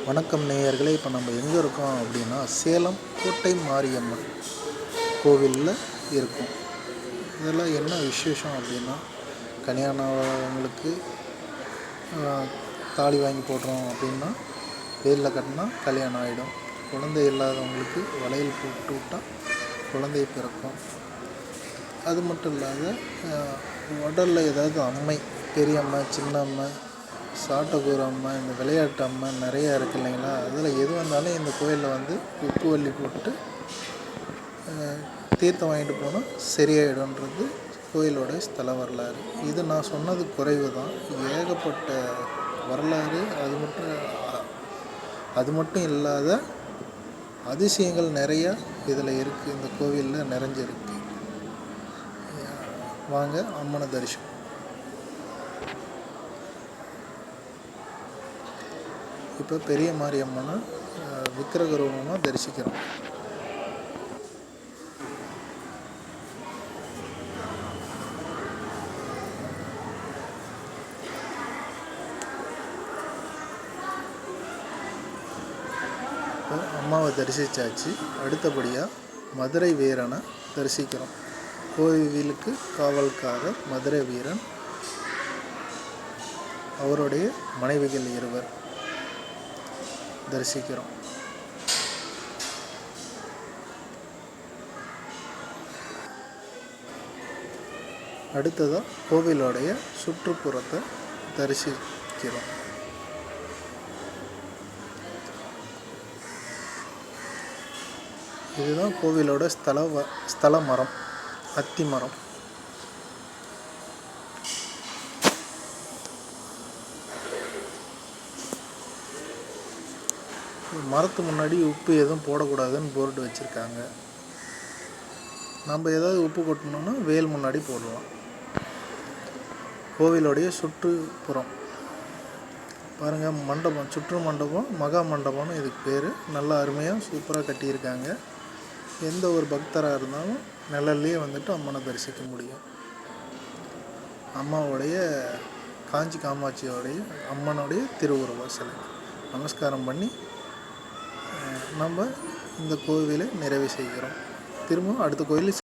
வணக்கம் நேயர்களே. இப்போ நம்ம எங்கே இருக்கோம் அப்படின்னா சேலம் கோட்டை மாரியம்மன் கோவிலில் இருக்கும். இதெல்லாம் என்ன விசேஷம் அப்படின்னா, கல்யாணங்களுக்கு தாலி வாங்கி போடுறோம் அப்படின்னா வேலில் கட்டினா கல்யாணம் ஆகிடும். குழந்தை இல்லாதவங்களுக்கு வளையல் போட்டு விட்டால் குழந்தை பிறக்கும். அது மட்டும் இல்லாத உடலில் ஏதாவது அம்மை, பெரியம்மை, சின்னம்மை, சாட்டக்கூர் அம்மை, இந்த விளையாட்டு அம்மை நிறையா இருக்குது இல்லைங்களா? அதில் எது வந்தாலும் இந்த கோயிலில் வந்து உப்பு வள்ளி போட்டு தீர்த்தம் வாங்கிட்டு போனால் சரியாயிடும்ன்றது கோயிலோட ஸ்தல வரலாறு. இது நான் சொன்னது குறைவு தான், ஏகப்பட்ட வரலாறு. அது மட்டும் இல்லாத அதிசயங்கள் நிறையா இதில் இருக்குது. இந்த கோவிலில் நிறைஞ்சிருக்கு. வாங்க அம்மனை தரிசனம். இப்போ பெரிய மாரியம்மனை விக்கிரக ரூபமாக தரிசிக்கிறோம். இப்போ அம்மாவை தரிசித்தாச்சு. அடுத்தபடியாக மதுரை வீரனை தரிசிக்கிறோம். கோவிலுக்கு காவல்காரர் மதுரை வீரன், அவருடைய மனைவிகள் இருவர் தரிசிக்கிறோம். அடுத்ததாக கோவிலோடைய சுற்றுப்புறத்தை தரிசிக்கிறோம். இதுதான் கோவிலோட ஸ்தல மரம், அத்தி மரம். மரத்து முன்னாடி உப்பு எதுவும் போடக்கூடாதுன்னு போர்டு வச்சுருக்காங்க. நம்ம ஏதாவது உப்பு கொட்டணுன்னா வேல் முன்னாடி போடலாம். கோவிலோடைய சுற்றுப்புறம் பாருங்கள், மண்டபம், சுற்று மண்டபம், மகா மண்டபம்னு இதுக்கு பேர். நல்லா அருமையாக சூப்பராக கட்டியிருக்காங்க. எந்த ஒரு பக்தராக இருந்தாலும் நிழல்லையே வந்துட்டு அம்மனை தரிசிக்க முடியும். அம்மாவுடைய காஞ்சி காமாட்சியோடைய அம்மனுடைய திருவுருவ சிலை நமஸ்காரம் பண்ணி நம்ம இந்த கோவிலை நிறைவு செய்கிறோம். திரும்பவும் அடுத்த கோயில்